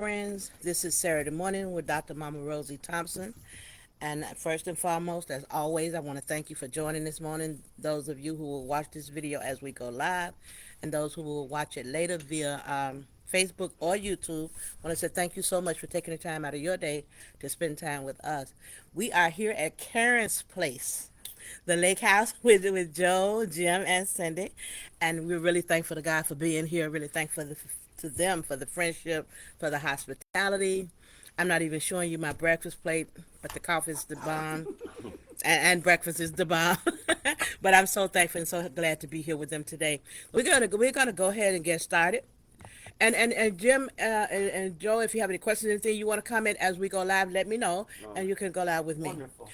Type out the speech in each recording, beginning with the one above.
friends. This is Saturday morning with Dr. Mama Rosie Thompson. And first and foremost, as always, I want to thank you for joining this morning. Those of you who will watch this video as we go live, and those who will watch it later via Facebook or YouTube, I want to say thank you so much for taking the time out of your day to spend time with us. We are here at Karen's Place, the lake house with Joe, Jim, and Cindy. And we're really thankful to God for being here. Really thankful to them for the friendship, for the hospitality. I'm not even showing you my breakfast plate, but the coffee is the bomb, and breakfast is the bomb. But I'm so thankful and so glad to be here with them today. We're gonna go ahead and get started. And Jim and Joe, if you have any questions, anything you want to comment as we go live, let me know, and you can go live with me. Wonderful.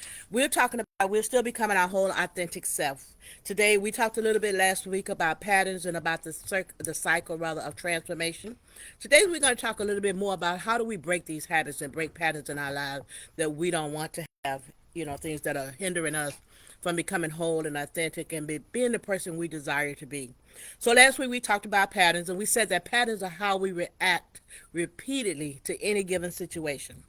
We're still becoming our whole authentic self. Today, we talked a little bit last week about patterns and about the cycle rather of transformation. Today, we're going to talk a little bit more about how do we break these habits and break patterns in our lives that we don't want to have. Things that are hindering us from becoming whole and authentic and being the person we desire to be. So last week we talked about patterns, and we said that patterns are how we react repeatedly to any given situation.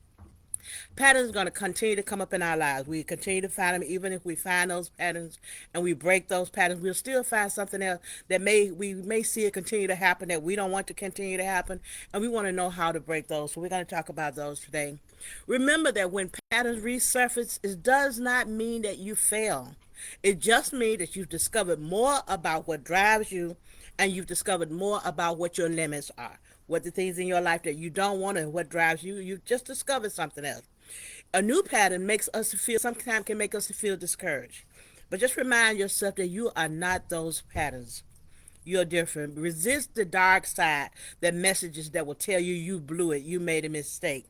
Patterns are going to continue to come up in our lives. We continue to find them. Even if we find those patterns and we break those patterns, we'll still find something else that we may see it continue to happen that we don't want to continue to happen, and we want to know how to break those. So we're going to talk about those today. Remember that when patterns resurface, it does not mean that you fail. It just means that you've discovered more about what drives you, and you've discovered more about what your limits are, what the things in your life that you don't want, and what drives you. You've just discovered something else. A new pattern makes us feel, sometimes can make us feel discouraged. But just remind yourself that you are not those patterns. You're different. Resist the dark side, the messages that will tell you you blew it, you made a mistake.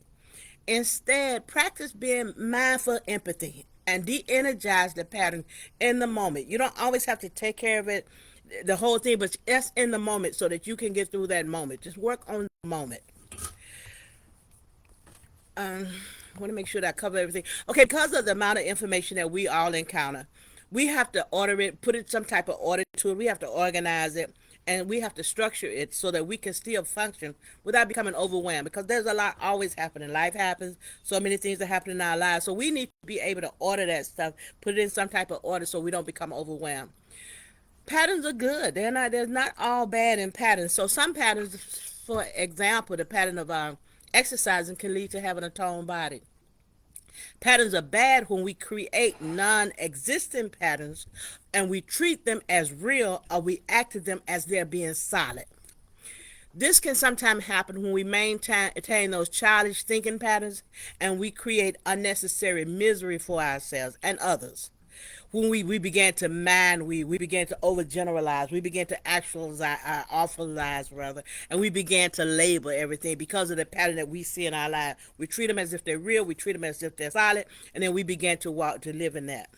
Instead, practice being mindful empathy and de-energize the pattern in the moment. You don't always have to take care of it, the whole thing, but just in the moment so that you can get through that moment. Just work on the moment. I want to make sure that I cover everything. Okay, because of the amount of information that we all encounter, we have to order it, put it some type of order to it. We have to organize it, and we have to structure it so that we can still function without becoming overwhelmed. Because there's a lot always happening. Life happens. So many things that happen in our lives. So we need to be able to order that stuff, put it in some type of order so we don't become overwhelmed. Patterns are good. They're not all bad in patterns. So some patterns, for example, the pattern of exercising can lead to having a toned body. Patterns are bad when we create non-existent patterns and we treat them as real, or we act to them as they're being solid. This can sometimes happen when we maintain those childish thinking patterns and we create unnecessary misery for ourselves and others. When we began to mind, we began to overgeneralize, we began to actualize, awfulize rather, and we began to label everything because of the pattern that we see in our life. We treat them as if they're real, we treat them as if they're solid, and then we began to live in that.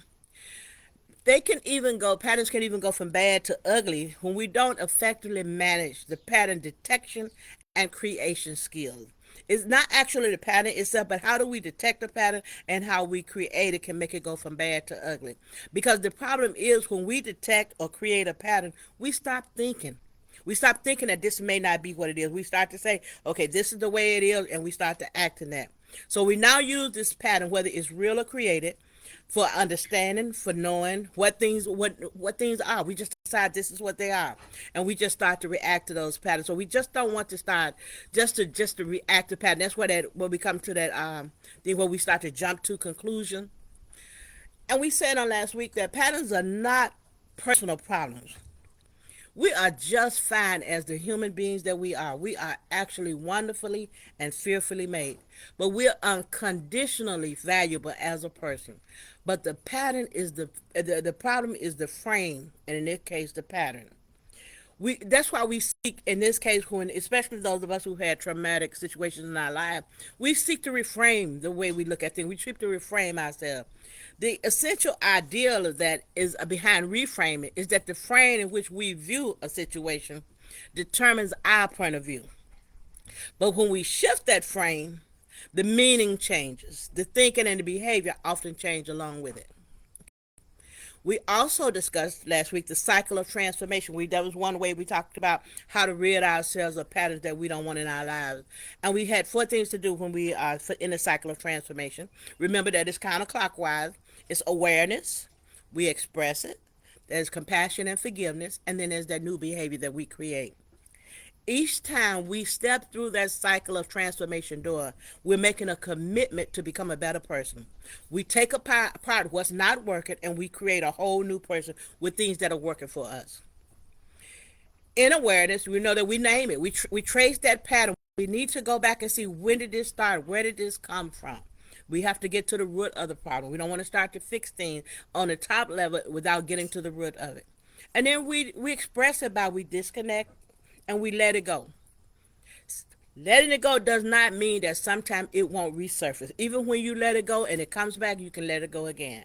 Patterns can even go from bad to ugly when we don't effectively manage the pattern detection and creation skills. It's not actually the pattern itself, but how do we detect the pattern and how we create it can make it go from bad to ugly. Because the problem is when we detect or create a pattern, we stop thinking. We stop thinking that this may not be what it is. We start to say, okay, this is the way it is, and we start to act in that. So we now use this pattern, whether it's real or created, for understanding, for knowing what things are. We just decide this is what they are, and we just start to react to those patterns. So we just don't want to start just to react to pattern. That's where we come to that thing where we start to jump to conclusion. And we said on last week that patterns are not personal problems. We are just fine as the human beings that we are. We are actually wonderfully and fearfully made. But we're unconditionally valuable as a person. But the pattern is the problem is the frame, and in this case, the pattern. That's why we seek in this case, when especially those of us who had traumatic situations in our life, we seek to reframe the way we look at things. We seek to reframe ourselves. The essential ideal of that is behind reframing is that the frame in which we view a situation determines our point of view. But when we shift that frame, the meaning changes. The thinking and the behavior often change along with it. We also discussed last week the cycle of transformation. That was one way we talked about how to rid ourselves of patterns that we don't want in our lives. And we had four things to do when we are in the cycle of transformation. Remember that it's counterclockwise. It's awareness. We express it. There's compassion and forgiveness, and then there's that new behavior that we create. Each time we step through that cycle of transformation door, we're making a commitment to become a better person. We take apart what's not working and we create a whole new person with things that are working for us. In awareness, we know that we name it. We trace that pattern. We need to go back and see, when did this start? Where did this come from? We have to get to the root of the problem. We don't want to start to fix things on the top level without getting to the root of it. And then we express it by we disconnect and we let it go. Letting it go does not mean that sometimes it won't resurface. Even when you let it go and it comes back, you can let it go again.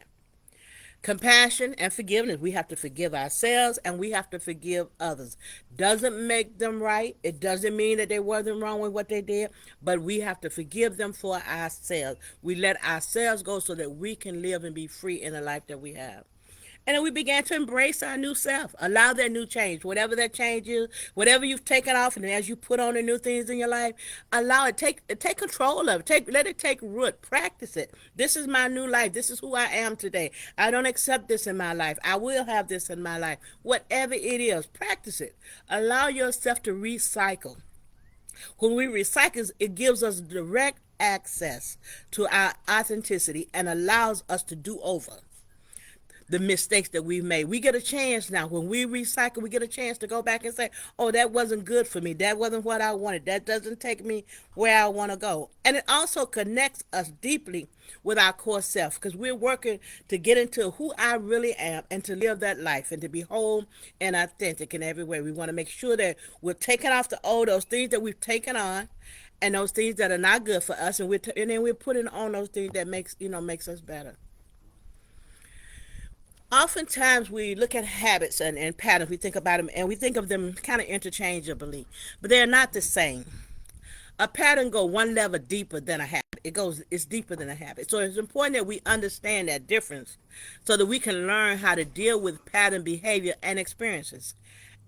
Compassion and forgiveness. We have to forgive ourselves and we have to forgive others. Doesn't make them right. It doesn't mean that they wasn't wrong with what they did, but we have to forgive them for ourselves. We let ourselves go so that we can live and be free in the life that we have. And then we began to embrace our new self, allow that new change, whatever that change is, whatever you've taken off, and as you put on the new things in your life, allow it, take control of it, let it take root, practice it. This is my new life. This is who I am today. I don't accept this in my life. I will have this in my life. Whatever it is, practice it. Allow yourself to recycle. When we recycle, it gives us direct access to our authenticity and allows us to do over the mistakes that we've made. We get a chance now. When we recycle, we get a chance to go back and say, oh, that wasn't good for me. That wasn't what I wanted. That doesn't take me where I want to go. And it also connects us deeply with our core self, because we're working to get into who I really am and to live that life and to be whole and authentic in every way. We want to make sure that we're taking off the old, those things that we've taken on, and those things that are not good for us, and and then we're putting on those things that makes us better. Oftentimes we look at habits and patterns, we think about them and we think of them kind of interchangeably, but they're not the same. A pattern goes one level deeper than a habit. It's deeper than a habit. So it's important that we understand that difference so that we can learn how to deal with pattern behavior and experiences.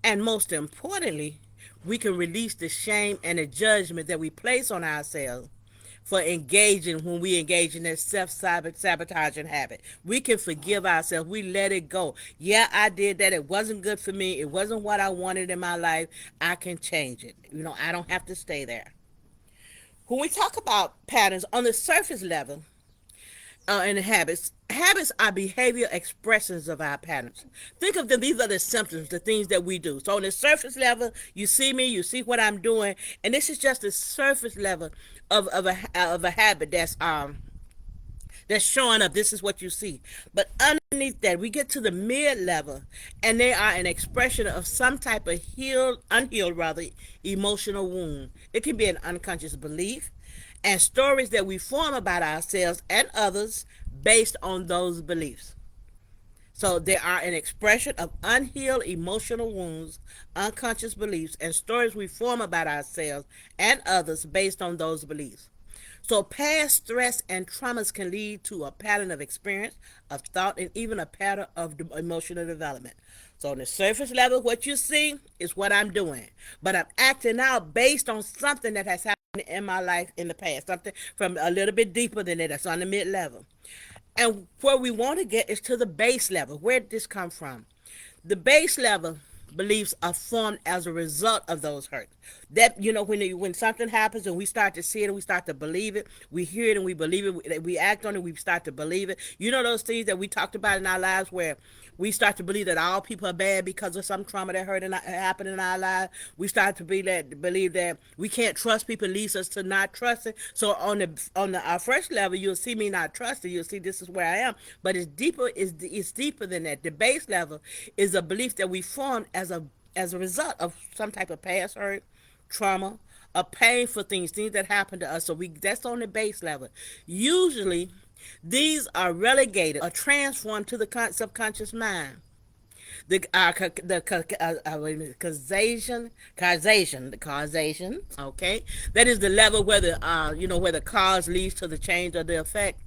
And most importantly, we can release the shame and the judgment that we place on ourselves for engaging when we engage in that self-sabotaging habit. We can forgive ourselves. We let it go. Yeah, I did that. It wasn't good for me. It wasn't what I wanted in my life. I can change it. I don't have to stay there. When we talk about patterns on the surface level, and habits are behavior expressions of our patterns. Think of them, these are the symptoms, the things that we do. So on the surface level, you see me, you see what I'm doing, and this is just the surface level of a habit that's showing up. This is what you see. But underneath that, we get to the mid level, and they are an expression of some type of unhealed rather, emotional wound. It can be an unconscious belief and stories that we form about ourselves and others based on those beliefs. So they are an expression of unhealed emotional wounds, unconscious beliefs, and stories we form about ourselves and others based on those beliefs. So past stress and traumas can lead to a pattern of experience, of thought, and even a pattern of emotional development. So on the surface level, what you see is what I'm doing. But I'm acting out based on something that has happened in my life in the past, something from a little bit deeper than that, that's on the mid level. And where we want to get is to the base level. Where did this come from? The base level beliefs are formed as a result of those hurts. That when something happens and we start to see it and we start to believe it, we hear it and we believe it, we act on it, we start to believe it. Those things that we talked about in our lives where we start to believe that all people are bad because of some trauma that happened in our lives. We start to believe that we can't trust people, leads us to not trusting. So on our first level, you'll see me not trusting. You'll see this is where I am, but it's deeper than that. The base level is a belief that we form as a result of some type of past hurt, trauma, or painful things that happen to us. So that's on the base level. Usually, these are relegated or transformed to the subconscious mind. The causation. Okay, that is the level where the cause leads to the change or the effect.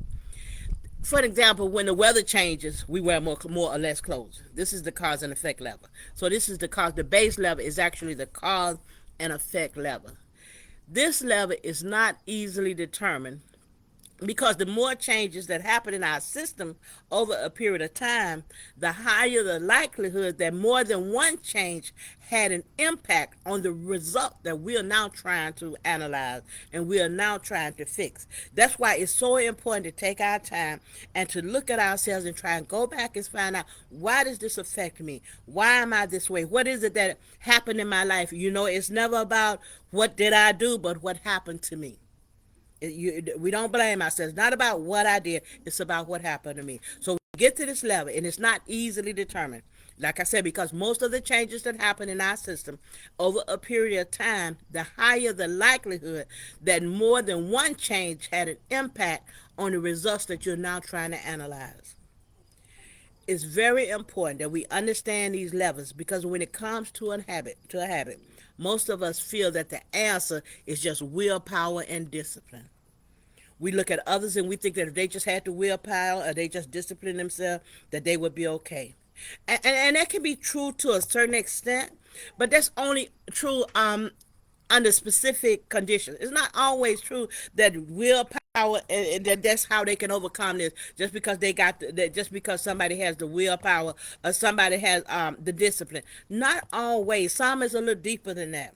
For example, when the weather changes, we wear more or less clothes. This is the cause and effect level. So this is the cause. The base level is actually the cause and effect level. This level is not easily determined because the more changes that happen in our system over a period of time, the higher the likelihood that more than one change had an impact on the result that we are now trying to analyze and we are now trying to fix. That's why it's so important to take our time and to look at ourselves and try and go back and find out, why does this affect me? Why am I this way? What is it that happened in my life? It's never about what did I do, but what happened to me. We don't blame ourselves. It's not about what I did. It's about what happened to me. So we get to this level, and it's not easily determined. Like I said, because most of the changes that happen in our system over a period of time, the higher the likelihood that more than one change had an impact on the results that you're now trying to analyze. It's very important that we understand these levels, because when it comes to a habit, most of us feel that the answer is just willpower and discipline. We look at others and we think that if they just had the willpower or they just discipline themselves, that they would be okay. And that can be true to a certain extent, but that's only true under specific conditions. It's not always true that willpower and that's how they can overcome this. Just because just because somebody has the willpower or somebody has the discipline. Not always. Some is a little deeper than that.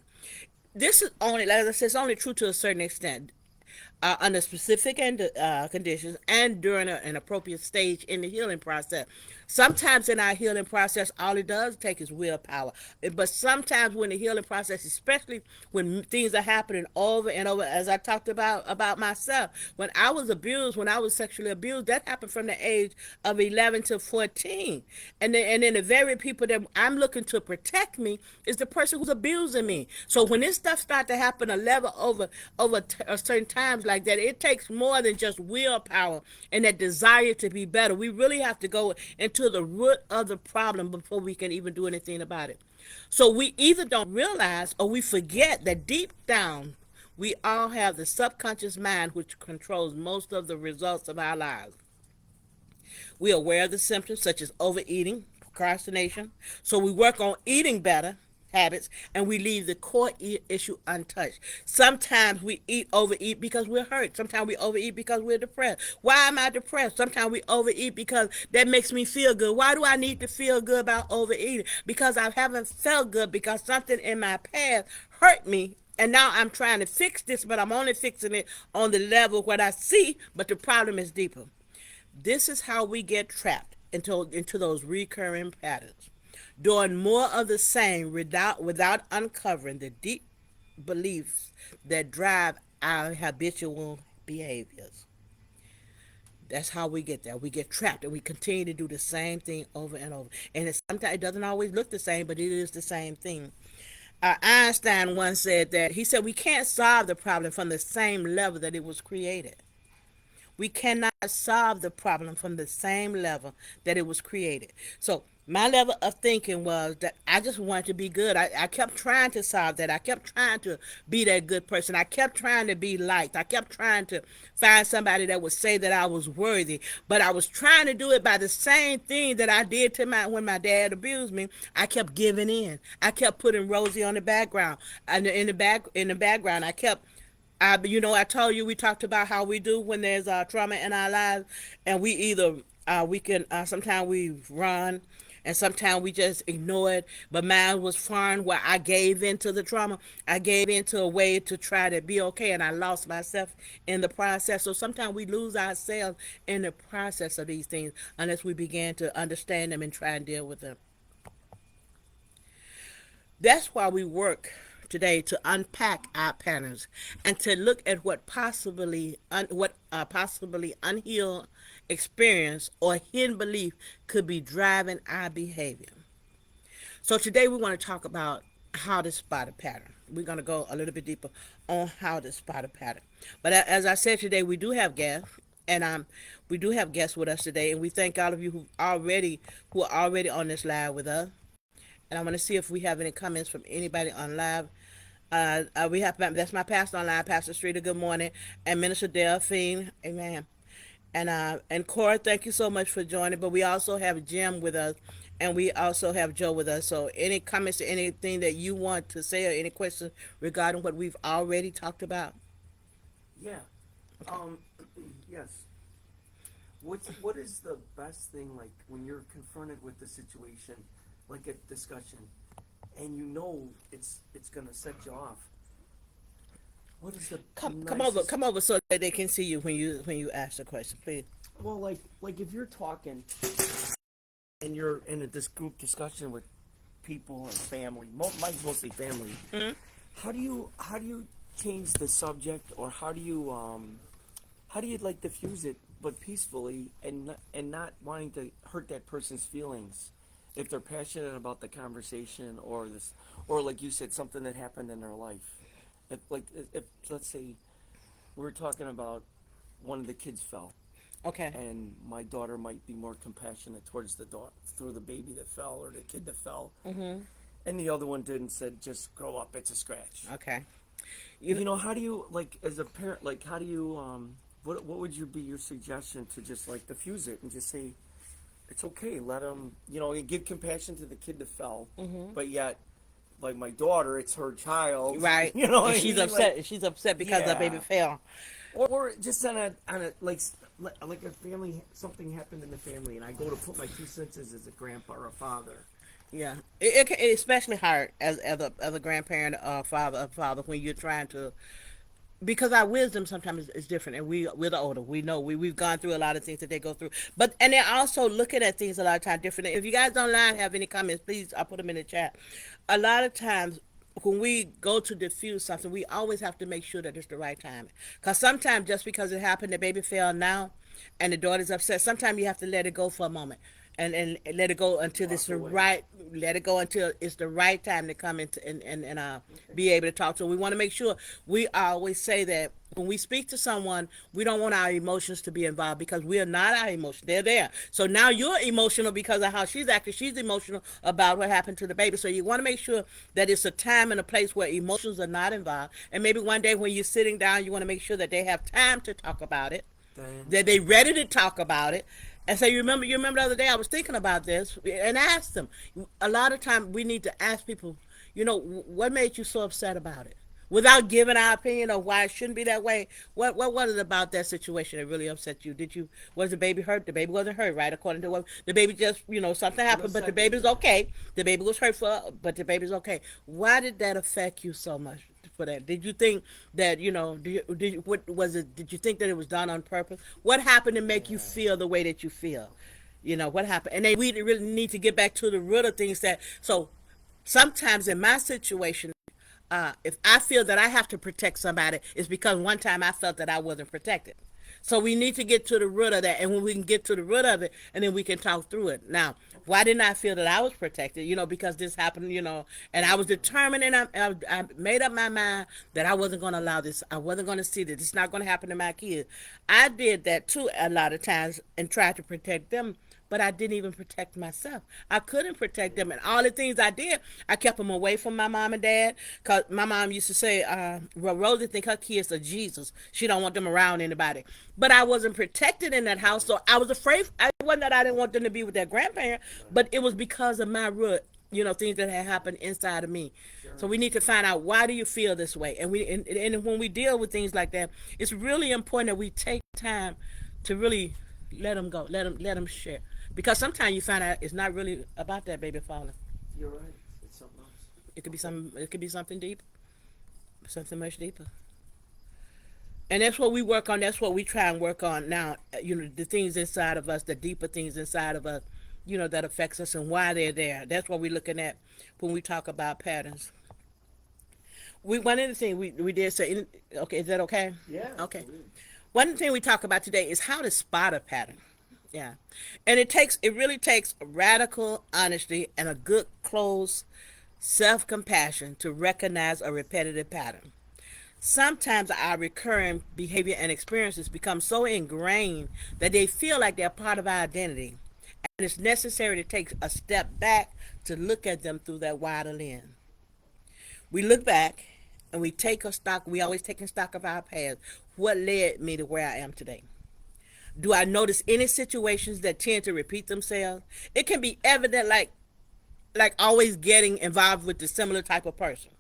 This is only, like I said, it's only true to a certain extent under specific conditions and during an appropriate stage in the healing process. Sometimes in our healing process, all it does take is willpower. But sometimes when the healing process, especially when things are happening over and over, as I talked about myself, when I was abused, when I was sexually abused, that happened from the age of 11 to 14. And then the very people that I'm looking to protect me is the person who's abusing me. So when this stuff starts to happen a level over certain times like that, it takes more than just willpower and that desire to be better. We really have to go into the root of the problem before we can even do anything about it. So we either don't realize or we forget that deep down we all have the subconscious mind which controls most of the results of our lives. We are aware of the symptoms such as overeating, procrastination. So we work on eating better habits and we leave the core issue untouched. Sometimes we overeat because we're hurt. Sometimes we overeat because we're depressed. Why am I depressed? Sometimes we overeat because that makes me feel good. Why do I need to feel good about overeating? Because I haven't felt good because something in my past hurt me, and now I'm trying to fix this, but I'm only fixing it on the level what I see, but the problem is deeper. This is how we get trapped into those recurring patterns, doing more of the same without uncovering the deep beliefs that drive our habitual behaviors. That's how we get there. We get trapped and we continue to do the same thing over and over. And sometimes it doesn't always look the same, but it is the same thing. Einstein once said that he said we can't solve the problem from the same level that it was created. We cannot solve the problem from the same level that it was created. So my level of thinking was that I just wanted to be good. I kept trying to solve that. I kept trying to be that good person. I kept trying to be liked. I kept trying to find somebody that would say that I was worthy. But I was trying to do it by the same thing that I did to when my dad abused me. I kept giving in. I kept putting Rosie on the background. And in the background, I told you we talked about how we do when there's trauma in our lives, and we either we can sometimes we run, and sometimes we just ignore it. But mine was foreign, where I gave into the trauma. I gave into a way to try to be okay, and I lost myself in the process. So sometimes we lose ourselves in the process of these things unless we begin to understand them and try and deal with them. That's why we work today to unpack our patterns and to look at what possibly unhealed experience or hidden belief could be driving our behavior. So today we want to talk about how to spot a pattern. We're going to go a little bit deeper on how to spot a pattern. But as I said today, we do have guests, and we do have guests with us today, and we thank all of you who are already on this live with us. And I'm going to see if we have any comments from anybody on live. We have That's my pastor online, Pastor Streeter. Good morning, and Minister Delphine. Amen. And Cora, thank you so much for joining. But we also have Jim with us, and we also have Joe with us. So any comments or anything that you want to say, or any questions regarding what we've already talked about? Yeah. Okay. Um. Yes. What is the best thing like when you're confronted with the situation, like a discussion, and you know it's gonna set you off? What is the Come over, nicest? come over, so that they can see you when you ask the question, please. Well, like if you're talking and you're in this group discussion with people and family, mine's mostly family. Hmm. How do you change the subject, or how do you like diffuse it but peacefully, and not wanting to hurt that person's feelings if they're passionate about the conversation, or this, or like you said, something that happened in their life. If let's say we were talking about one of the kids fell, Okay. and my daughter might be more compassionate towards through the baby that fell or the kid that fell, Hmm. and the other one didn't, said just grow up, it's a scratch. Okay. You How do you, like, as a parent, like, how do you what would you be your suggestion to just like diffuse it and just say it's okay, let them, and give compassion to the kid that fell, hmm but yet, like, my daughter, it's her child. right, You know and what I she's mean? Like, upset. She's upset because the baby yeah. fell. Or just on a like a family, something happened in the family, and I go to put my 2 cents as a grandpa or a father. Yeah, it's especially hard as a grandparent or father when you're trying to, because our wisdom sometimes is different, and we're the older. We know we've gone through a lot of things that they go through, but and they're also looking at things a lot of times different. If you guys online have any comments, please, I'll put them in the chat. A lot of times when we go to diffuse something, we always have to make sure that it's the right time, because sometimes just because it happened, the baby fell now and the daughter's upset, sometimes you have to let it go for a moment, and let it go until it's Walk the away. right, let it go until it's the right time to come into and Okay. be able to talk to them. We want to make sure, we always say that when we speak to someone, we don't want our emotions to be involved, because we are not our emotions, they're there. So now you're emotional because of how she's acting, she's emotional about what happened to the baby. So you want to make sure that it's a time and a place where emotions are not involved, and maybe one day when you're sitting down, you want to make sure that they have time to talk about it, Then that they ready to talk about it, and say, you remember the other day I was thinking about this, and ask them. A lot of time we need to ask people, what made you so upset about it, without giving our opinion of why it shouldn't be that way. What was it about that situation that really upset you? Was the baby hurt? The baby wasn't hurt, right? According to what the baby, just, something for a happened, but the second baby's there. okay. The baby was hurt but the baby's okay. Why did that affect you so much? For that, did you think that, what was it, did you think that it was done on purpose? What happened to make you Yeah. feel the way that you feel? What happened? And then we really need to get back to the root of things. That so sometimes in my situation, if I feel that I have to protect somebody, it's because one time I felt that I wasn't protected. So we need to get to the root of that, and when we can get to the root of it, and then we can talk through it. Now, why didn't I feel that I was protected? Because this happened. And I was determined, and I made up my mind that I wasn't going to allow this. I wasn't going to see this. It's not going to happen to my kids. I did that too a lot of times and tried to protect them, but I didn't even protect myself. I couldn't protect them, and all the things I did, I kept them away from my mom and dad. Cause my mom used to say, "Well, Rosie think her kids are Jesus. She don't want them around anybody." But I wasn't protected in that house, Right. so I was afraid. I wasn't that I didn't want them to be with their grandparent, Right. but it was because of my root. Things that had happened inside of me. So Sure. we need to find out, why do you feel this way, and when we deal with things like that, it's really important that we take time to really let them go, let them share, because sometimes you find out it's not really about that baby falling. You're right. It's something else. Okay. It could be something deep, something much deeper. And that's what we work on. That's what we try and work on now. The things inside of us, the deeper things inside of us, that affects us and why they're there. That's what we're looking at when we talk about patterns. One of the things we did say. Okay, is that okay? Yeah, Okay. absolutely. One thing we talk about today is how to spot a pattern. Yeah. And it really takes radical honesty and a good close self-compassion to recognize a repetitive pattern. Sometimes our recurring behavior and experiences become so ingrained that they feel like they're part of our identity. And it's necessary to take a step back to look at them through that wider lens. We look back and we always taking stock of our past. What led me to where I am today? Do I notice any situations that tend to repeat themselves? It can be evident, like always getting involved with the similar type of person.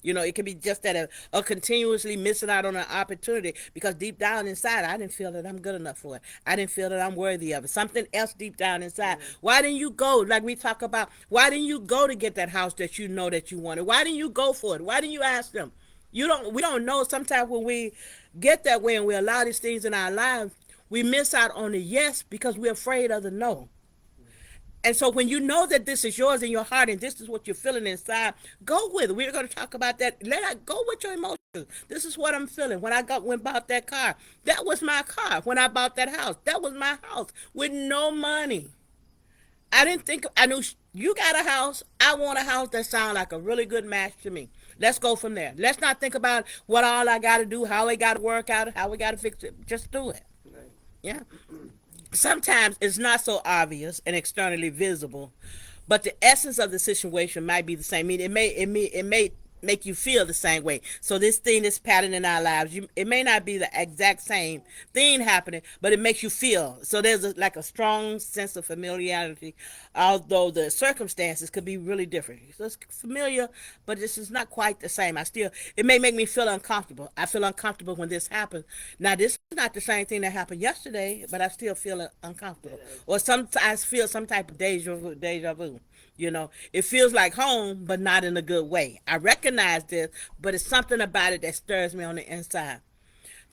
It can be just that a continuously missing out on an opportunity because deep down inside, I didn't feel that I'm good enough for it. I didn't feel that I'm worthy of it. Something else deep down inside. Why didn't you go? Like we talk about, why didn't you go to get that house that you know that you wanted? Why didn't you go for it? Why didn't you ask them? We don't know. Sometimes when we get that way and we allow these things in our lives, we miss out on the yes because we're afraid of the no. And so when you know that this is yours in your heart and this is what you're feeling inside, go with it. We're going to talk about that. Go with your emotions. This is what I'm feeling. When I went bought that car, that was my car. When I bought that house, that was my house with no money. I didn't think, I knew you got a house. I want a house that sounds like a really good match to me. Let's go from there. Let's not think about what all I got to do, how I got to work out, how we got to fix it. Just do it. Right. Yeah. Sometimes it's not so obvious and externally visible, but the essence of the situation might be the same. I mean, it may make you feel the same way. So this pattern in our lives, it may not be the exact same thing happening, but it makes you feel. So there's like a strong sense of familiarity, although the circumstances could be really different. So it's familiar, but this is not quite the same. It may make me feel uncomfortable. I feel uncomfortable when this happens. Now this is not the same thing that happened yesterday, but I still feel uncomfortable, or sometimes feel some type of deja vu. It feels like home, but not in a good way. I recognize this, but it's something about it that stirs me on the inside.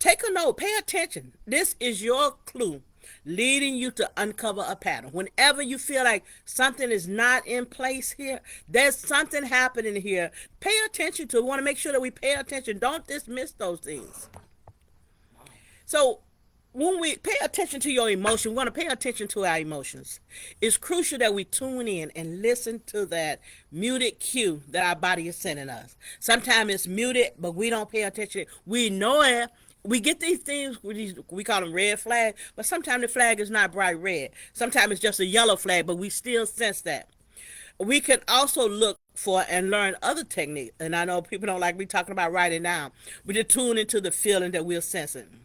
Take a note, pay attention. This is your clue leading you to uncover a pattern. Whenever you feel like something is not in place here, there's something happening here. Pay attention to it. We want to make sure that we pay attention. Don't dismiss those things. So when we pay attention to your emotion, we want to pay attention to our emotions. It's crucial that we tune in and listen to that muted cue that our body is sending us. Sometimes it's muted, but we don't pay attention. We know it. We get these things, we call them red flags, but sometimes the flag is not bright red. Sometimes it's just a yellow flag, but we still sense that. We can also look for and learn other techniques. And I know people don't like me talking about writing down. We just tune into the feeling that we're sensing.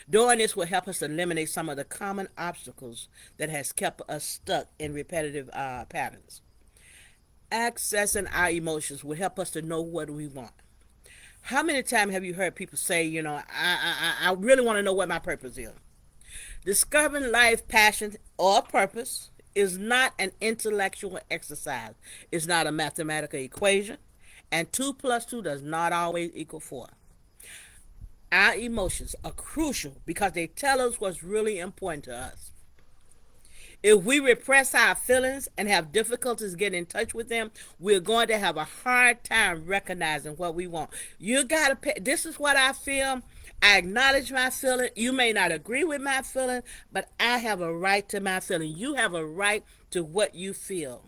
Doing this will help us eliminate some of the common obstacles that has kept us stuck in repetitive patterns. Accessing our emotions will help us to know what we want. How many times have you heard people say, I really want to know what my purpose is? Discovering life, passion, or purpose is not an intellectual exercise. It's not a mathematical equation. And 2 plus 2 does not always equal 4. Our emotions are crucial because they tell us what's really important to us. If we repress our feelings and have difficulties getting in touch with them, we're going to have a hard time recognizing what we want. You got to pay. This is what I feel. I acknowledge my feeling. You may not agree with my feeling, but I have a right to my feeling. You have a right to what you feel.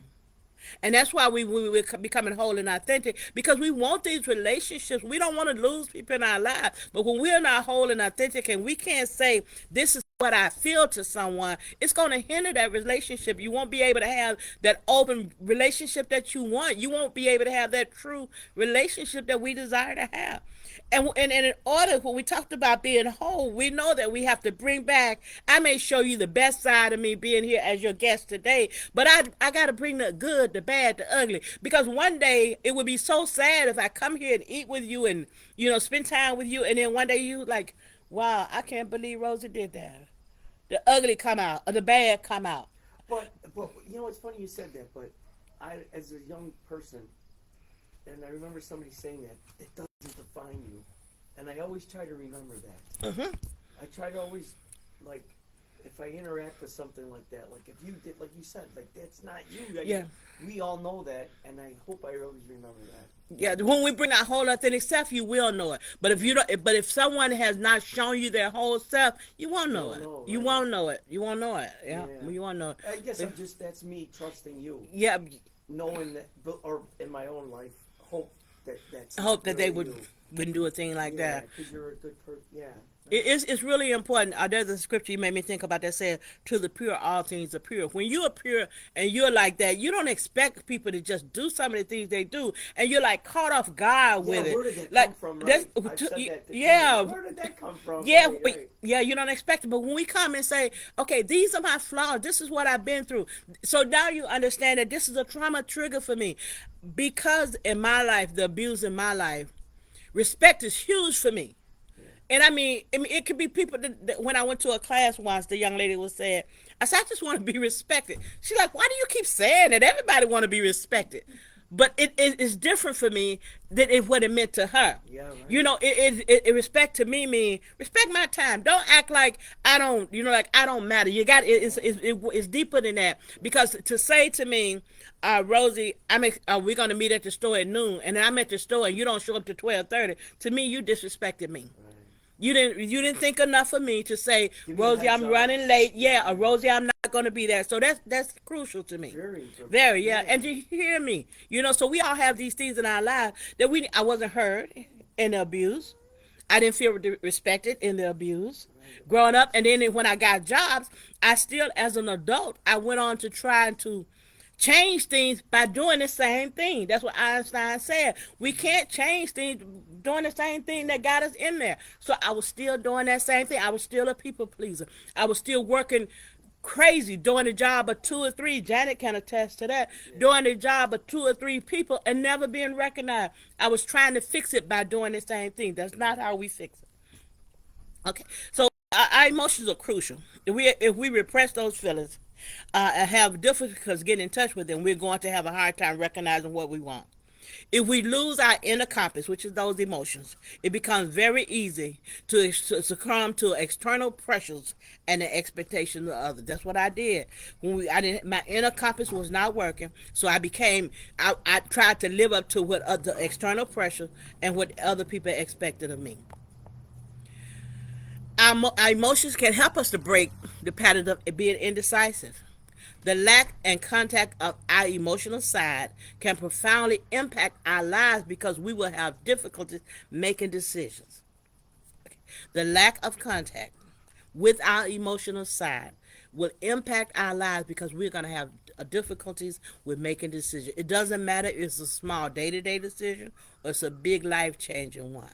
And that's why we're becoming whole and authentic, because we want these relationships. We don't want to lose people in our lives. But when we're not whole and authentic and we can't say, this is what I feel to someone, it's going to hinder that relationship. You won't be able to have that open relationship that you want. You won't be able to have that true relationship that we desire to have. And in order, when we talked about being whole, we know that we have to bring back, I may show you the best side of me being here as your guest today, but I got to bring the good, the bad, the ugly. Because one day it would be so sad if I come here and eat with you and, spend time with you, and then one day you like, wow, I can't believe Rosie did that. The ugly come out, or the bad come out. But it's funny you said that, but I, as a young person, and I remember somebody saying that, it doesn't define you. And I always try to remember that. Mm-hmm. I try to always, like, if I interact with something like that, like if you did, like you said, like that's not you. Like, yeah. We all know that, and I hope I always remember that. Yeah, when we bring our whole authentic self, you will know it. But if you don't, but if someone has not shown you their whole self, you won't know it. You won't know it. You won't know it. Yeah, you won't know it. I guess that's me trusting you. Yeah, knowing that, or in my own life, I hope that they wouldn't do a thing like that. Because you're a good person. Yeah. It's really important. There's a scripture you made me think about that said, "To the pure, all things are pure." When you are pure and you're like that, you don't expect people to just do some of the things they do, and you're like caught off guard with it. Where did that like, come from? Right? Yeah. Where did that come from? Yeah. Right. Yeah, you don't expect it. But when we come and say, okay, these are my flaws, this is what I've been through. So now you understand that this is a trauma trigger for me. Because in my life, the abuse in my life, respect is huge for me. Yeah. And I mean, it could be people that when I went to a class once, the young lady was saying, I said, I just want to be respected. She's like, why do you keep saying that? Everybody want to be respected. But it is different for me than what it meant to her. Yeah, right. You know, respect to me mean respect my time. Don't act like I don't, like I don't matter. You got it's deeper than that. Because to say to me, Rosie, we're gonna meet at the store at noon, and then I'm at the store and you don't show up to 12:30. To me, you disrespected me. Right. You didn't think enough of me to say, Give me a Rosie, heads I'm up. running late. Yeah, or Rosie, I'm not going to be there. So that's crucial to me. Very. Very, yeah. Yeah. And you hear me, so we all have these things in our lives that I wasn't heard in the abuse. I didn't feel respected in the abuse Right. growing up. And then when I got jobs, I still, as an adult, I went on to try to change things by doing the same thing. That's what Einstein said. We can't change things doing the same thing that got us in there. So I was still doing that same thing. I was still a people pleaser. I was still working crazy, doing the job of two or three. Janet can attest to that. Yeah. Doing the job of two or three people and never being recognized. I was trying to fix it by doing the same thing. That's not how we fix it. Okay, so our emotions are crucial. If we repress those feelings and have difficulties getting in touch with them, we're going to have a hard time recognizing what we want. If we lose our inner compass, which is those emotions, it becomes very easy to succumb to external pressures and the expectations of others. That's what I did when I didn't. My inner compass was not working, so I tried to live up to what other external pressure and what other people expected of me. Our emotions can help us to break the pattern of being indecisive. The lack and contact of our emotional side can profoundly impact our lives because we will have difficulties making decisions. The lack of contact with our emotional side will impact our lives because we're going to have difficulties with making decisions. It doesn't matter if it's a small day-to-day decision or it's a big life-changing one.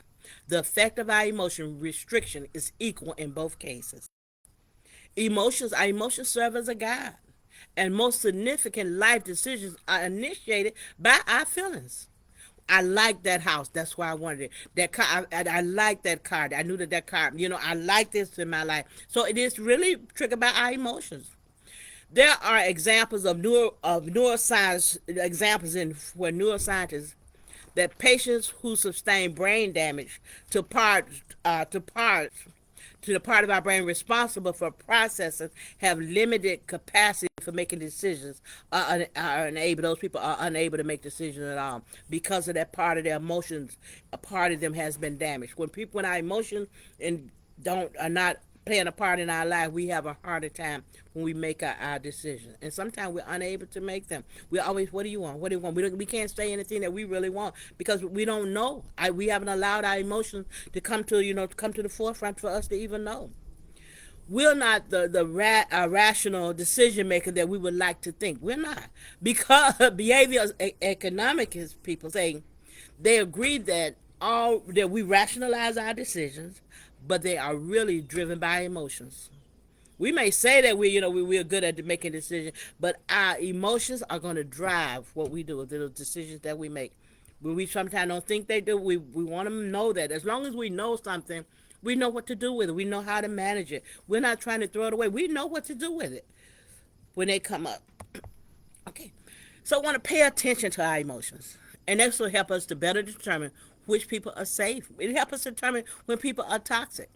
The effect of our emotion restriction is equal in both cases. Our emotions serve as a guide, and most significant life decisions are initiated by our feelings. I like that house. That's why I wanted it. That car. I like that car. I knew that car. I like this in my life. So it is really triggered by our emotions. There are examples of neuroscience examples in where neuroscientists that patients who sustain brain damage to parts to the part of our brain responsible for processing have limited capacity for making decisions are unable those people are unable to make decisions at all because of that part of their emotions. A part of them has been damaged. When our emotions and don't are not playing a part in our life, we have a harder time when we make our decisions. And sometimes we're unable to make them. We always, what do you want? What do you want? We can't say anything that we really want because we don't know. We haven't allowed our emotions to come to the forefront for us to even know. We're not the rational decision maker that we would like to think. We're not. Because behavioral economics people say they agree that we rationalize our decisions, but they are really driven by emotions. We may say that we're good at making decisions, but our emotions are going to drive what we do, the decisions that we make. When we sometimes don't think they do, we want to know that as long as we know something, we know what to do with it. We know how to manage it. We're not trying to throw it away. We know what to do with it when they come up. Okay, so I want to pay attention to our emotions, and this will help us to better determine which people are safe. It helps us determine when people are toxic.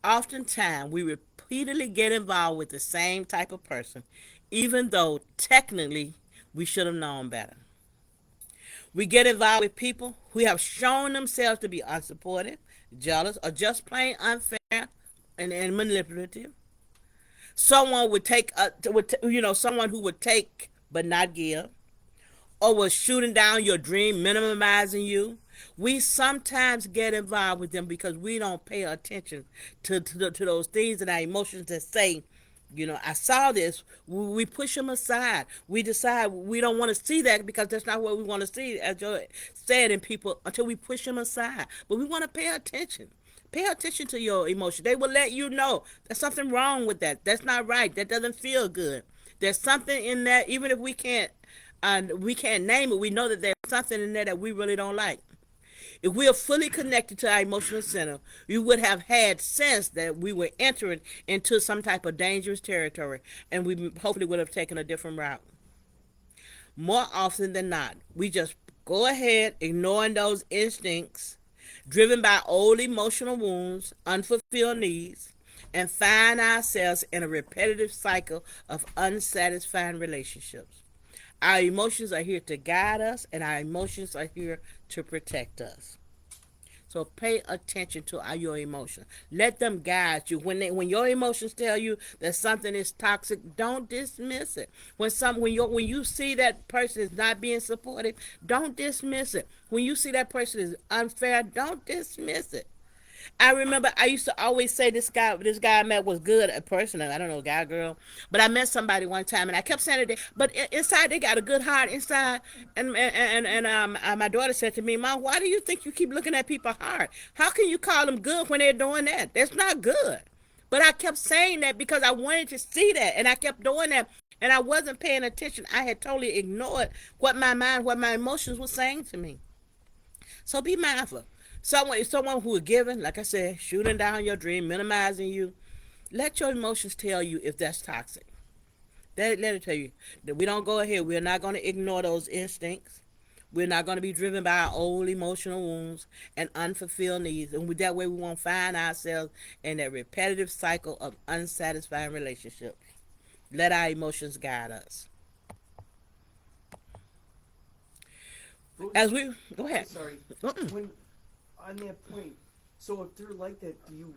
Oftentimes, we repeatedly get involved with the same type of person, even though technically we should have known better. We get involved with people who have shown themselves to be unsupportive, jealous, or just plain unfair and manipulative. Someone who would take but not give, or was shooting down your dream, minimizing you. We sometimes get involved with them because we don't pay attention to those things and our emotions that say, I saw this. We push them aside. We decide we don't want to see that because that's not what we want to see, as you said, in people, until we push them aside. But we want to pay attention Pay attention to your emotions. They will let you know there's something wrong with that. That's not right. That doesn't feel good. There's something in that, even if we can't name it. We know that there's something in there that we really don't like. If we are fully connected to our emotional center, we would have had sense that we were entering into some type of dangerous territory, and we hopefully would have taken a different route. More often than not, we just go ahead ignoring those instincts, driven by old emotional wounds, unfulfilled needs, and find ourselves in a repetitive cycle of unsatisfying relationships. Our emotions are here to guide us, and our emotions are here to protect us. So pay attention to your emotions. Let them guide you. When your emotions tell you that something is toxic, don't dismiss it. When you see that person is not being supported, don't dismiss it. When you see that person is unfair, don't dismiss it. I remember I used to always say this guy I met was good a person. I don't know, guy, girl, but I met somebody one time, and I kept saying it. But inside, they got a good heart inside. And my daughter said to me, "Mom, why do you think you keep looking at people hard? How can you call them good when they're doing that? That's not good." But I kept saying that because I wanted to see that, and I kept doing that, and I wasn't paying attention. I had totally ignored what my emotions were saying to me. So be mindful. Someone who is giving, like I said, shooting down your dream, minimizing you. Let your emotions tell you if that's toxic. Let it tell you that we don't go ahead. We're not going to ignore those instincts. We're not going to be driven by our old emotional wounds and unfulfilled needs. And that way we won't find ourselves in that repetitive cycle of unsatisfying relationships. Let our emotions guide us. As we go ahead. Sorry. Mm-mm. When on that point, so if they're like that, do you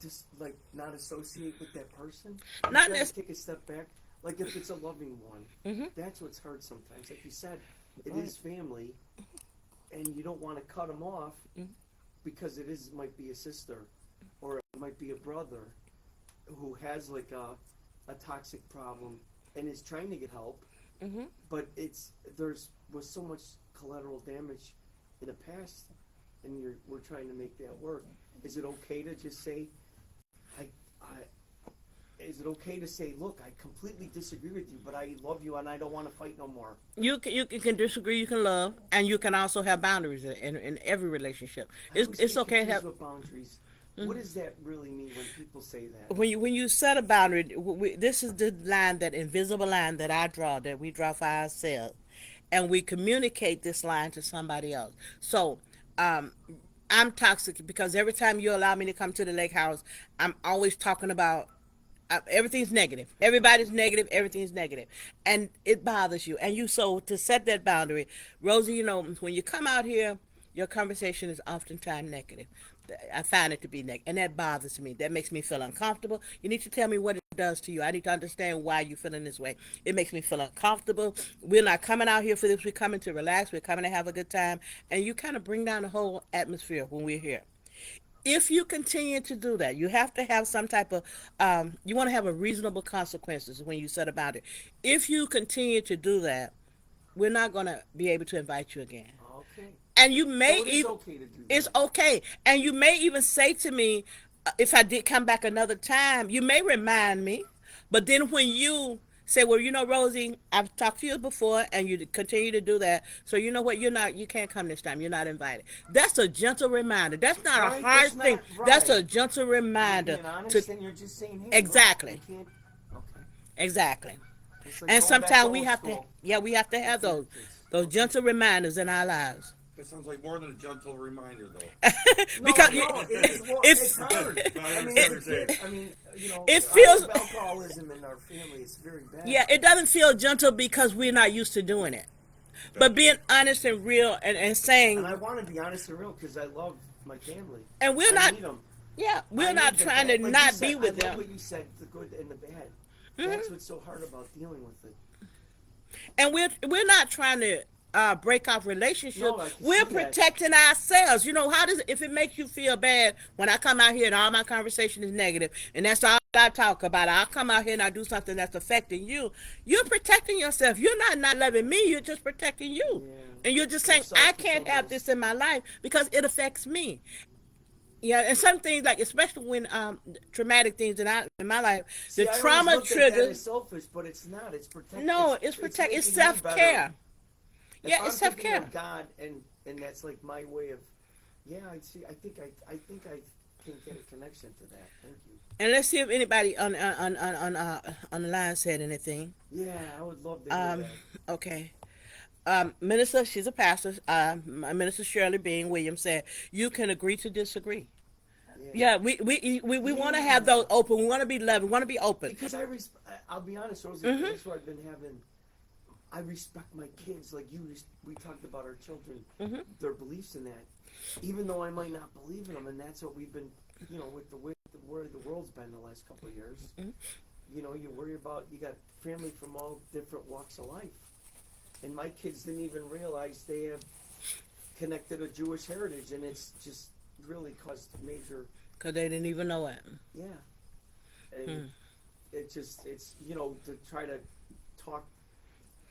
just like not associate with that person? Not Try to this. take a step back. Like if it's a loving one, that's what's hard sometimes. Like you said, it is family, and you don't want to cut them off because might be a sister, or it might be a brother who has like a toxic problem and is trying to get help, but there's was so much collateral damage in the past, and we're trying to make that work. Is it okay to just say, I is it okay to say, look, I completely disagree with you, but I love you and I don't want to fight no more? You can disagree, you can love, and you can also have boundaries in every relationship. I always It's get okay to confused have. with boundaries. What does that really mean when people say that? When you set a boundary, this is the line, that invisible line that I draw, that we draw for ourselves, and we communicate this line to somebody else. So, um, I'm toxic because every time you allow me to come to the lake house, I'm always talking about everything's negative. Everybody's negative. Everything's negative, and it bothers you. And so to set that boundary, Rosie, when you come out here, your conversation is oftentimes negative. I find it to be negative, and that bothers me. That makes me feel uncomfortable. You need to tell me what it does to you. I need to understand why you're feeling this way. It makes me feel uncomfortable. We're not coming out here for this. We're coming to relax. We're coming to have a good time, and you kind of bring down the whole atmosphere when we're here. If you continue to do that, you have to have some type of, you want to have a reasonable consequences when you set a boundary. If you continue to do that, we're not going to be able to invite you again. Okay. And you So may it is even, okay to do it's that. okay. And you may even say to me, if I did come back another time, you may remind me. But then when you say, well, Rosie, I've talked to you before, and you continue to do that. So you know what? You can't come this time. You're not invited. That's a gentle reminder. That's not a Right? harsh That's thing. not That's right. a gentle You're reminder being to honest and you're just saying, hey, look, you exactly, can't. Okay. exactly. It's like And going back to sometimes we old have to, school yeah, we have to with have kids. those Okay. gentle reminders in our lives. That sounds like more than a gentle reminder, though. No, Because no, it's it's hard. But I I mean, understand what you're saying. I mean, it I feels, have alcoholism in our family. It's very bad. yeah, it doesn't feel gentle because we're not used to doing it. But being honest and real, and And I saying, want to be honest and real because I love my family. and we're I not, need them. yeah, I we're not need the trying bad. to Like you not said, be with I love them. what you said, the good and the bad. Mm-hmm. That's what's so hard about dealing with it. And we're not trying to break off relationships. No, I can We're see that. protecting ourselves. How does if it makes you feel bad when I come out here and all my conversation is negative, and that's all I talk about? I'll come out here and I do something that's affecting you. You're protecting yourself. You're not loving me. You're just protecting you, Yeah. and you're just You're saying I selfish can't have almost. this in my life because it affects me. Yeah, and some things like especially when traumatic things in my life, the See, I always trauma looked at that triggers. as selfish, but it's not. It's protect. No, it's It's protect. It's making me self better. care. If Yeah, it's I'm self thinking care. of God, and that's like my way of, yeah, I see. I think I can get a connection to that. Thank you. And let's see if anybody on the line said anything. Yeah, I would love to hear Um, that. okay. Minister, she's a pastor. Minister Shirley Bean Williams said, "You can agree to disagree." Yeah, Yeah, we want to have yeah. those open. We want to be loving. We want to be open. Because I'll be honest, Rosie. Mm-hmm. That's what I've been having. I respect my kids, like you. We talked about our children, Mm-hmm. their beliefs in that. Even though I might not believe in them, and that's what we've been, with the way where the world's been the last couple of years. Mm-hmm. You worry about you got family from all different walks of life, and my kids didn't even realize they have connected a Jewish heritage, and it's just really caused major, Because they didn't even know it. yeah, and it's to try to talk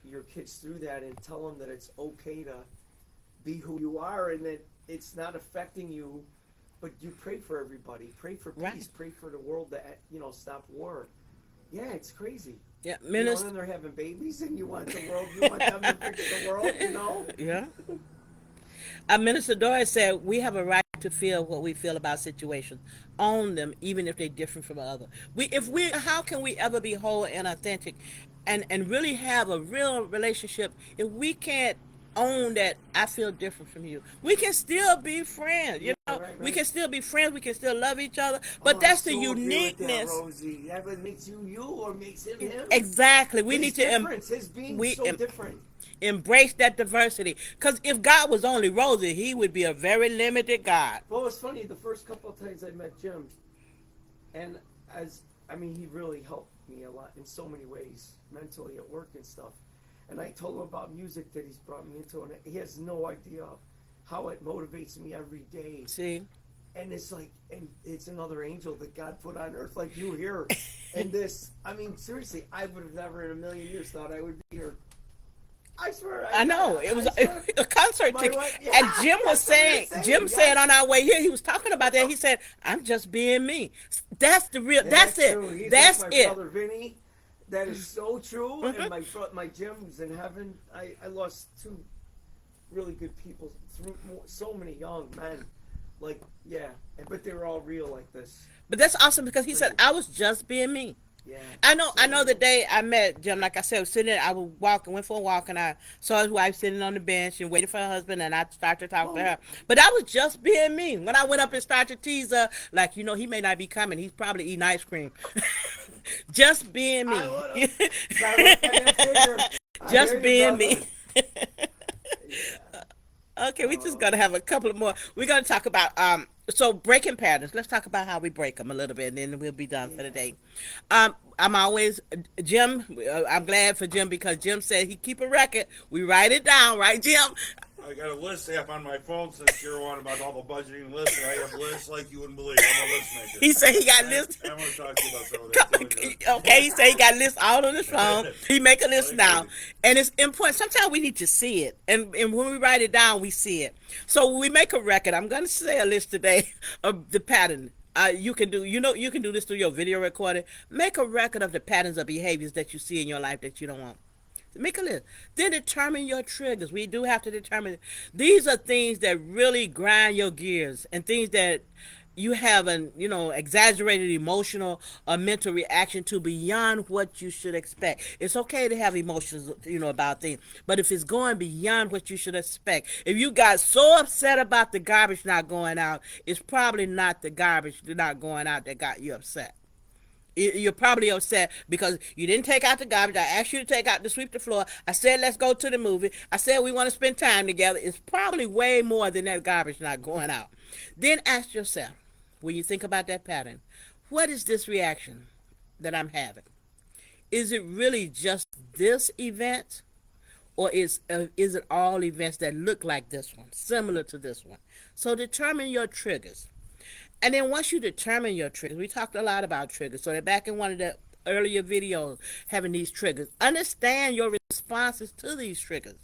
your kids through that and tell them that it's okay to be who you are and that it's not affecting you, but you pray for everybody, pray for peace, Right. pray for the world to stop war. Yeah, it's crazy. Yeah, And then they're having babies, and you want you want them to fix the world. Yeah. Minister Doris said we have a right to feel what we feel about situations, own them, even if they're different from other. How can we ever be whole and authentic, and really have a real relationship if we can't own that I feel different from you? We can still be friends, Yeah, right, We right. can still be friends. We can still love each other, but I that's the so agree with that, uniqueness. Rosie. That what makes you you or makes him him. Exactly. We His need to difference, his being we so different. embrace that diversity. Because if God was only Rosie, he would be a very limited God. Well, it's funny. The first couple of times I met Jim, and he really helped me a lot in so many ways, mentally at work and stuff. And I told him about music that he's brought me into, and he has no idea how it motivates me every day. See? And it's like, and it's another angel that God put on earth like you here. And this, seriously, I would have never in a million years thought I would be here. I swear. I know it was a concert My ticket, wife- yeah, and Jim was that's what I'm saying. saying, Jim yes. said on our way here, he was talking about that. He said, "I'm just being me." That's the real. Yeah, that's it. true. He's That's like my it. brother Vinny. That is so true. Mhm. And my Jim's in heaven. I lost two really good people through so many young men. Like, yeah, but they were all real like this. But that's awesome because he said, "I was just being me." Yeah. I know the day I met Jim, like I said, I was sitting there, I was walking, went for a walk, and I saw his wife sitting on the bench and waiting for her husband, and I started to talk to her. But I was just being me. When I went up and started to tease her, like, he may not be coming. He's probably eating ice cream. Just being me. I would've. Just being me. Yeah. Okay, we just gonna have a couple of more. We're gonna talk about so breaking patterns. Let's talk about how we break them a little bit, and then we'll be done for the day. I'm always Jim. I'm glad for Jim because Jim said he keep a record. We write it down, right, Jim? I got a list app on my phone since you're on about all the budgeting lists. And I have lists like you wouldn't believe. I'm a list maker. He said he got lists. I want to talk to you about some of that. Tell me about it. Okay, he said he got lists all on his phone. He make a list now, and it's important. Sometimes we need to see it, and when we write it down, we see it. So when we make a record, I'm going to say a list today of the pattern. You can do, you can do this through your video recording. Make a record of the patterns of behaviors that you see in your life that you don't want. Make a list. Then determine your triggers. We do have to determine. These are things that really grind your gears and things that you have an exaggerated emotional or mental reaction to beyond what you should expect. It's okay to have emotions about things, but if it's going beyond what you should expect, if you got so upset about the garbage not going out, it's probably not the garbage not going out that got you upset. You're probably upset because you didn't take out the garbage. I asked you to take out to sweep the floor. I said let's go to the movie. I said we want to spend time together. It's probably way more than that garbage not going out. Then ask yourself, when you think about that pattern, what is this reaction that I'm having? Is it really just this event, or is it all events that look like this one, similar to this one? So determine your triggers. And then once you determine your triggers, we talked a lot about triggers. So they're back in one of the earlier videos having these triggers. Understand your responses to these triggers.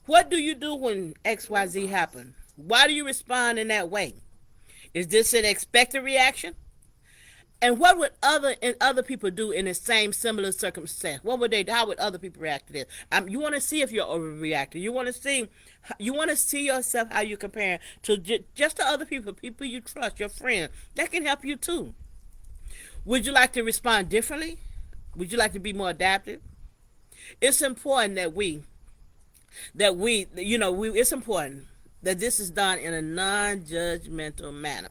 What do you do when XYZ happen? Why do you respond in that way? Is this an expected reaction? And what would other people do in the same similar circumstance? What would they? How would other people react to this? You want to see if you're overreacting. You want to see yourself how you compare to just to other people, people you trust, your friends. That can help you too. Would you like to respond differently? Would you like to be more adaptive? It's important it's important that this is done in a non-judgmental manner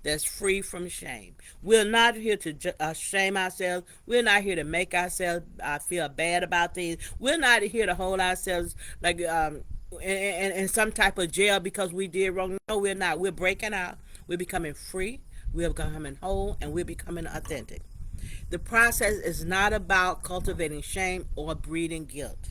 that's free from shame. We're not here to shame ourselves. We're not here to make ourselves feel bad about things. We're not here to hold ourselves like in some type of jail because we did wrong. No, we're not. We're breaking out. We're becoming free. We're becoming whole, and we're becoming authentic. The process is not about cultivating shame or breeding guilt.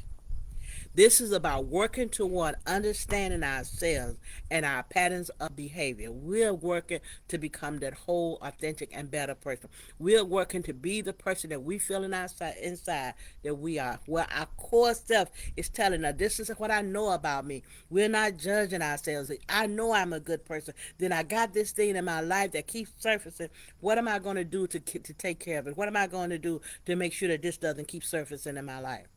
This is about working toward understanding ourselves and our patterns of behavior. We're working to become that whole, authentic, and better person. We're working to be the person that we feel inside that we are. Well, our core self is telling us, this is what I know about me. We're not judging ourselves. I know I'm a good person. Then I got this thing in my life that keeps surfacing. What am I going to do to take care of it? What am I going to do to make sure that this doesn't keep surfacing in my life?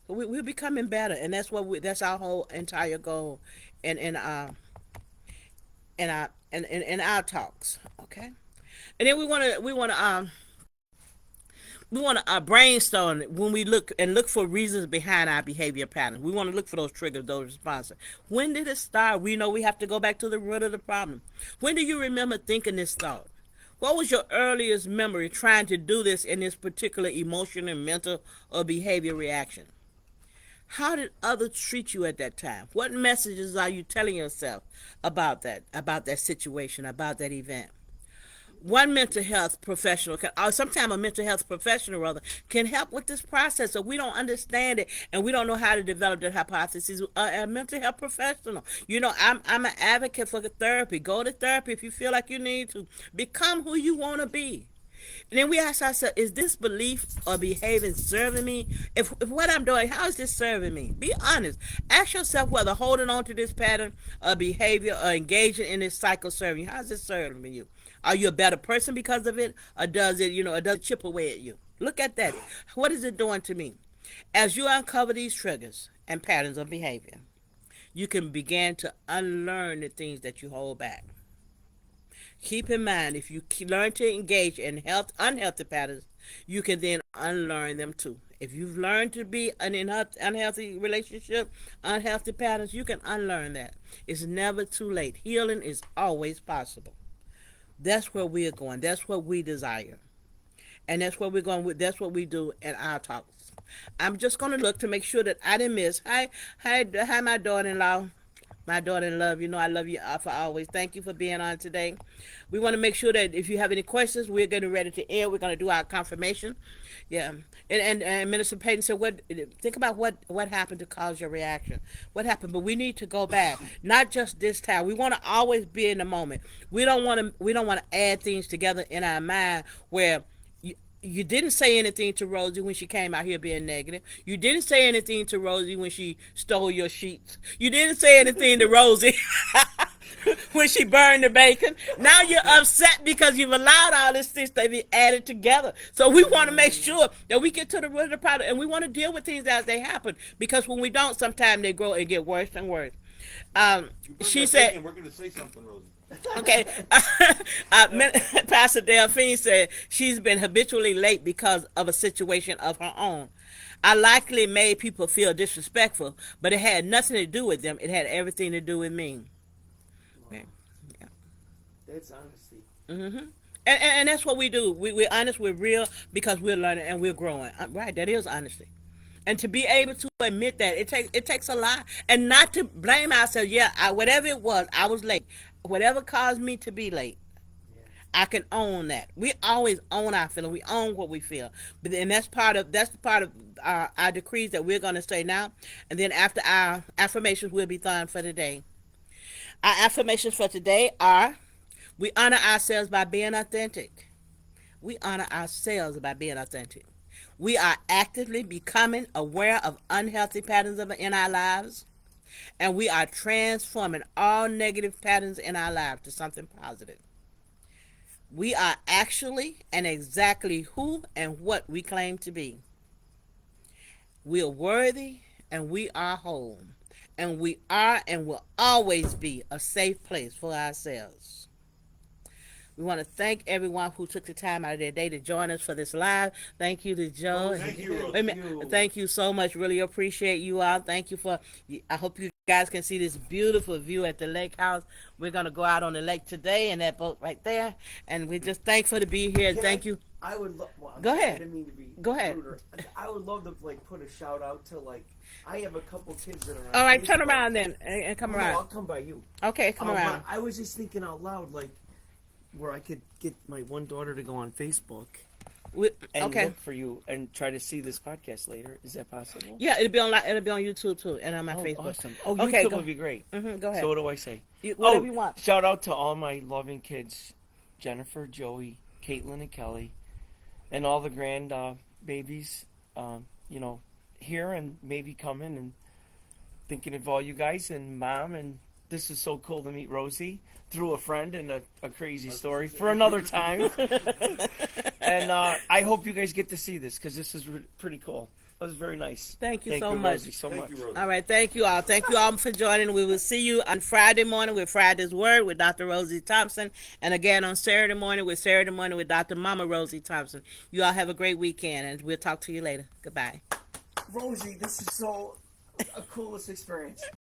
We're becoming better, and that's our whole entire goal, in our talks. Okay, and then we want to brainstorm when we look for reasons behind our behavior patterns. We want to look for those triggers, those responses. When did it start? We know we have to go back to the root of the problem. When do you remember thinking this thought? What was your earliest memory trying to do this in this particular emotional, mental, or behavior reaction? How did others treat you at that time? What messages are you telling yourself about that situation, about that event? One mental health professional or sometimes a mental health professional rather can help with this process. So we don't understand it and we don't know how to develop the hypothesis. A mental health professional, I'm an advocate for the therapy. Go to therapy if you feel like you need to. Become who you want to be. And then we ask ourselves, is this belief or behavior serving me? If what I'm doing, how is this serving me? Be honest. Ask yourself whether holding on to this pattern of behavior or engaging in this cycle serving you. How is it serving you? Are you a better person because of it? Or does it chip away at you? Look at that. What is it doing to me? As you uncover these triggers and patterns of behavior, you can begin to unlearn the things that you hold back. Keep in mind, if you learn to engage in unhealthy patterns, you can then unlearn them too. If you've learned to be an unhealthy relationship, unhealthy patterns, you can unlearn that. It's never too late. Healing is always possible. That's where we are going. That's what we desire. And that's what we're going with. That's what we do in our talks. I'm just going to look to make sure that I didn't miss. Hi, my daughter-in-law. My daughter in love, I love you for always. Thank you for being on today. We want to make sure that if you have any questions, we're getting ready to end. We're going to do our confirmation. Yeah. And Minister Payton said, think about what happened to cause your reaction. What happened? But we need to go back. Not just this time. We want to always be in the moment. We don't want to add things together in our mind where you didn't say anything to Rosie when she came out here being negative. You didn't say anything to Rosie when she stole your sheets. You didn't say anything to Rosie when she burned the bacon. Now you're upset because you've allowed all this things to be added together. So we want to make sure that we get to the root of the problem, and we want to deal with things as they happen, because when we don't, sometimes they grow and get worse and worse. She said, we're going to say something, Rosie. Okay. Pastor Delphine said she's been habitually late because of a situation of her own. I likely made people feel disrespectful, but it had nothing to do with them. It had everything to do with me. Wow. Yeah. That's honesty. Mm-hmm. And that's what we do. We're honest, we're real, because we're learning and we're growing. Right, that is honesty. And to be able to admit that, it takes a lot. And not to blame ourselves. Yeah, whatever it was, I was late. Whatever caused me to be late, Yeah. I can own that. We always own our feeling. We own what we feel. And that's part of our decrees that we're going to say now. And then after our affirmations will be done for today. Our affirmations for today are: we honor ourselves by being authentic. We honor ourselves by being authentic. We are actively becoming aware of unhealthy patterns in our lives. And we are transforming all negative patterns in our lives to something positive. We are actually and exactly who and what we claim to be. We are worthy and we are whole. And we are and will always be a safe place for ourselves. We want to thank everyone who took the time out of their day to join us for this live. Thank you to Joe. Thank you, Rosie. Wait a minute. Thank you so much. Really appreciate you all. Thank you for. I hope you guys can see this beautiful view at the lake house. We're gonna go out on the lake today in that boat right there, and we're just thankful to be here. Thank you. I would love. Well, Go ahead. I didn't mean to be Go ahead. ruder. I would love to like put a shout out to like. I have a couple kids that are. All right, turn around then and come No, around. I'll come by you. Okay, come around. I was just thinking out loud, like where I could get my one daughter to go on Facebook and Okay. look for you and try to see this podcast later. Is that possible? Yeah, it'll be on YouTube too, and on my Oh, Facebook. awesome. Oh, Okay, YouTube go- would be great. Go ahead. So what do I say? Whatever you want. Shout out to all my loving kids, Jennifer, Joey, Caitlin, and Kelly, and all the grand babies. You know, here and maybe coming and thinking of all you guys and mom. And this is so cool to meet Rosie through a friend and a crazy story for another time. And I hope you guys get to see this because this is pretty cool. It was very nice. Thank you so much. Rosie, so much. Thank you, Rosie. All right, thank you all. Thank you all for joining. We will see you on Friday morning with Friday's Word with Dr. Rosie Thompson, and again on Saturday morning with Dr. Mama Rosie Thompson. You all have a great weekend, and we'll talk to you later. Goodbye. Rosie, this is so a coolest experience.